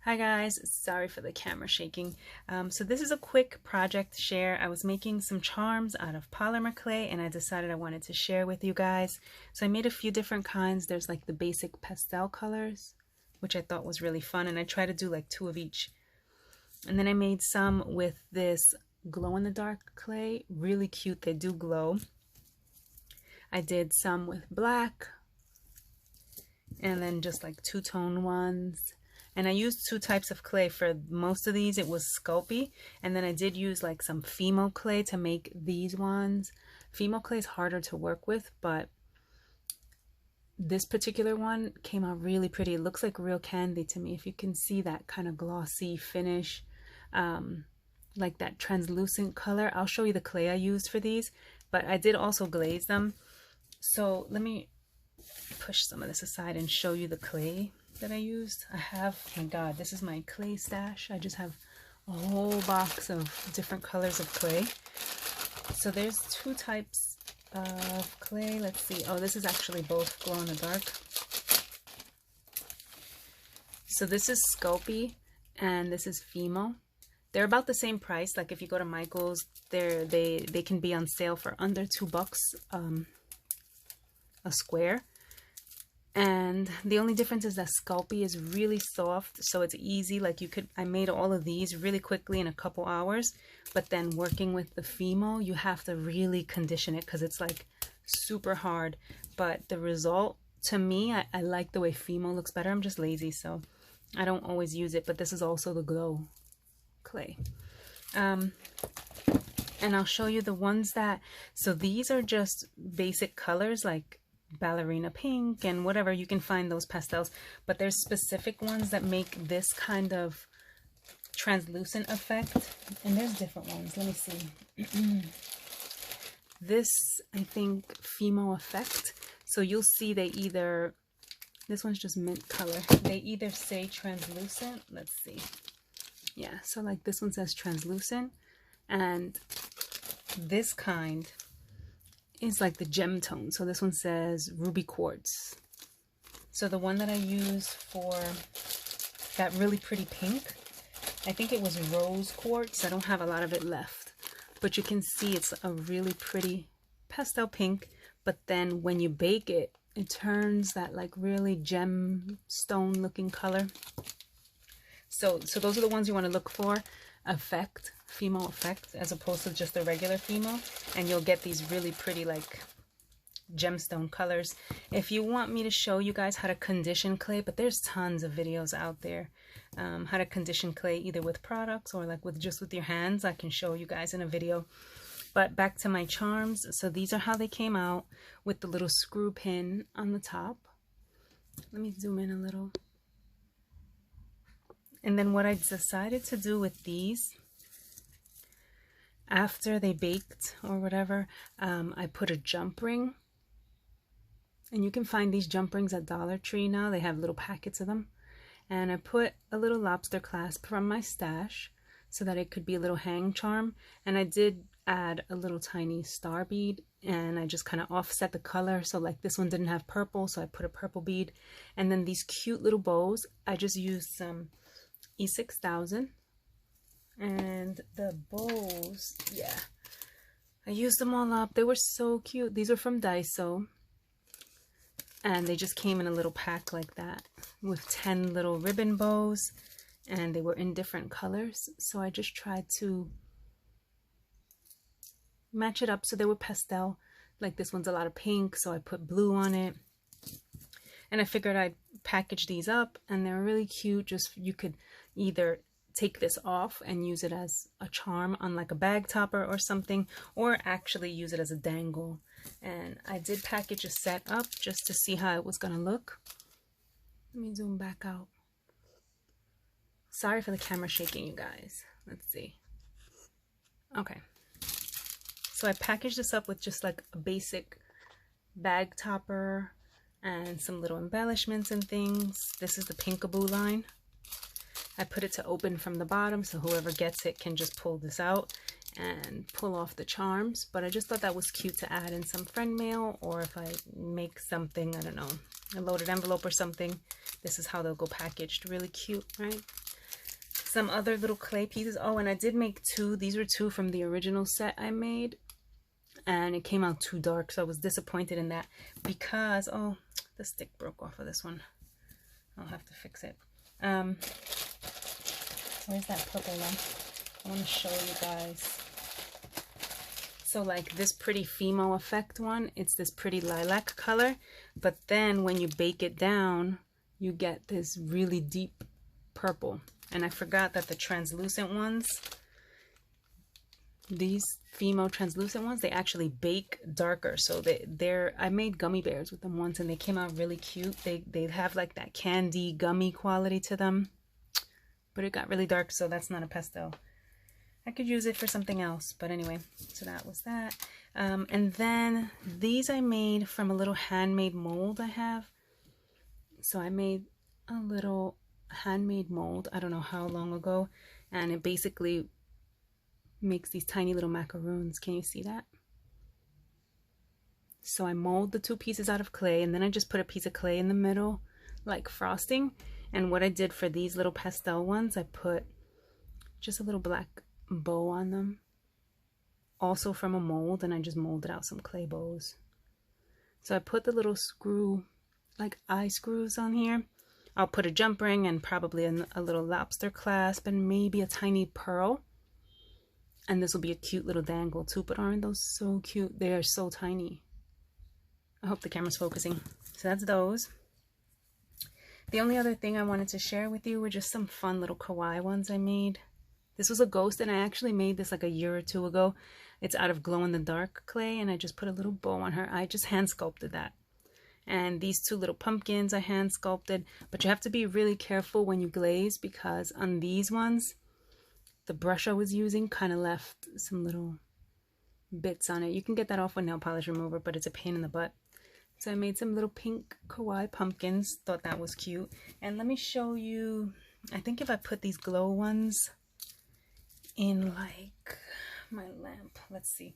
Hi guys, sorry for the camera shaking. So this is a quick project share. I was making some charms out of polymer clay and I decided I wanted to share with you guys. So I made a few different kinds. There's like the basic pastel colors, which I thought was really fun, and I try to do like 2 of each. And then I made some with this glow-in-the-dark clay, really cute, they do glow. I did some with black and then just like 2-tone ones. And I used 2 types of clay for most of these. It was Sculpey, and then I did use like some Fimo clay to make these ones. Fimo clay is harder to work with, but this particular one came out really pretty. It looks like real candy to me. If you can see that kind of glossy finish, like that translucent color. I'll show you the clay I used for these, but I did also glaze them. So let me push some of this aside and show you the clay that I used. I have, oh my god, this is my clay stash. I just have a whole box of different colors of clay. So there's 2 types of clay. Let's see. Oh, this is actually both glow in the dark. So this is Sculpey and this is Fimo. They're about the same price. Like if you go to Michael's, they can be on sale for under $2 a square. And the only difference is that Sculpey is really soft, so it's easy. Like I made all of these really quickly in a couple hours, but then working with the Fimo, you have to really condition it because it's like super hard. But the result, to me, I like the way Fimo looks better. I'm just lazy, so I don't always use it, but this is also the glow clay. And I'll show you the ones that, so these are just basic colors like ballerina pink and whatever. You can find those pastels, but there's specific ones that make this kind of translucent effect, and there's different ones. Let me see. This, I think, Fimo effect. So you'll see they either, this one's just mint color, they either say translucent, let's see, yeah, so like this one says translucent, and this kind is like the gem tone. So this one says ruby quartz. So the one that I use for that really pretty pink, I think it was rose quartz. I don't have a lot of it left, but you can see it's a really pretty pastel pink, but then when you bake it, it turns that like really gemstone looking color. So those are the ones you want to look for. Effect, Fimo effect, as opposed to just the regular Fimo, and you'll get these really pretty like gemstone colors. If you want me to show you guys how to condition clay, but there's tons of videos out there, how to condition clay either with products or like with just with your hands, I can show you guys in a video. But back to my charms. So these are how they came out with the little screw pin on the top. Let me zoom in a little. And then what I decided to do with these, after they baked or whatever, I put a jump ring. And you can find these jump rings at Dollar Tree now. They have little packets of them. And I put a little lobster clasp from my stash so that it could be a little hang charm. And I did add a little tiny star bead, and I just kind of offset the color. So like this one didn't have purple, so I put a purple bead. And then these cute little bows, I just used some E6000, and the bows, yeah, I used them all up. They were so cute. These are from Daiso, and they just came in a little pack like that with 10 little ribbon bows, and they were in different colors. So I just tried to match it up so they were pastel. Like this one's a lot of pink, so I put blue on it. And I figured I'd package these up, and they're really cute. Just, you could either take this off and use it as a charm on like a bag topper or something, or actually use it as a dangle. And I did package a set up just to see how it was gonna look. Let me zoom back out. Sorry for the camera shaking, you guys. Let's see. Okay. So I packaged this up with just like a basic bag topper and some little embellishments and things. This is the Pinkaboo line. I put it to open from the bottom, so whoever gets it can just pull this out and pull off the charms. But I just thought that was cute to add in some friend mail, or if I make something, I don't know, a loaded envelope or something, this is how they'll go packaged. Really cute, right? some other little clay pieces. Oh, and I did make two. These were two from the original set I made, and it came out too dark, so I was disappointed in that because, oh, the stick broke off of this one. I'll have to fix it. Where's that purple one? I want to show you guys. So like this pretty Fimo effect one, it's this pretty lilac color, but then when you bake it down, you get this really deep purple. And I forgot that the translucent ones, these Fimo translucent ones, they actually bake darker. So I made gummy bears with them once and they came out really cute. They have like that candy gummy quality to them, but it got really dark, so that's not a pastel. I could use it for something else, but anyway, so that was that. And then these I made from a little handmade mold I have. So I made a little handmade mold, I don't know how long ago, and it basically makes these tiny little macaroons. Can you see that? So I mold the two pieces out of clay, and then I just put a piece of clay in the middle, like frosting. And what I did for these little pastel ones, I put just a little black bow on them, also from a mold, and I just molded out some clay bows. So I put the little screw, like eye screws on here. I'll put a jump ring and probably a little lobster clasp and maybe a tiny pearl. And this will be a cute little dangle too, but aren't those so cute? They are so tiny. I hope the camera's focusing. So that's those. The only other thing I wanted to share with you were just some fun little kawaii ones I made. This was a ghost, and I actually made this like a year or two ago. It's out of glow-in-the-dark clay, and I just put a little bow on her. I just hand sculpted that. And these two little pumpkins I hand sculpted, but you have to be really careful when you glaze, because on these ones, the brush I was using kind of left some little bits on it. You can get that off with nail polish remover, but it's a pain in the butt. So I made some little pink kawaii pumpkins. Thought that was cute. And let me show you, I think if I put these glow ones in like my lamp, let's see,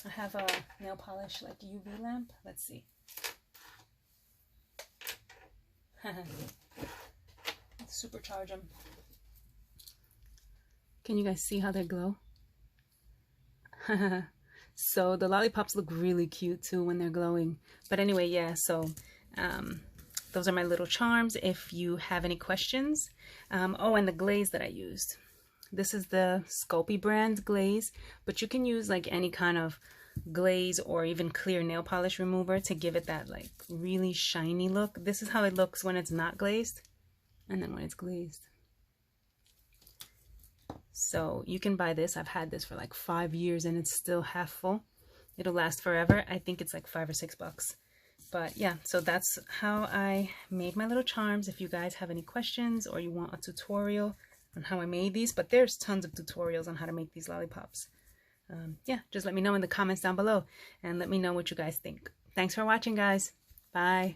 I have a nail polish like UV lamp. Let's see. Let's supercharge them. Can you guys see how they glow? So the lollipops look really cute too when they're glowing. But anyway, yeah, so those are my little charms if you have any questions. Oh, and the glaze that I used. This is the Sculpey brand glaze, but you can use like any kind of glaze or even clear nail polish remover to give it that like really shiny look. This is how it looks when it's not glazed, and then when it's glazed. So you can buy this. I've had this for like 5 years and it's still half full. It'll last forever. I think it's like $5 or $6. But yeah, so that's how I made my little charms. If you guys have any questions or you want a tutorial on how I made these, but there's tons of tutorials on how to make these lollipops. Yeah, just let me know in the comments down below and let me know what you guys think. Thanks for watching, guys. Bye.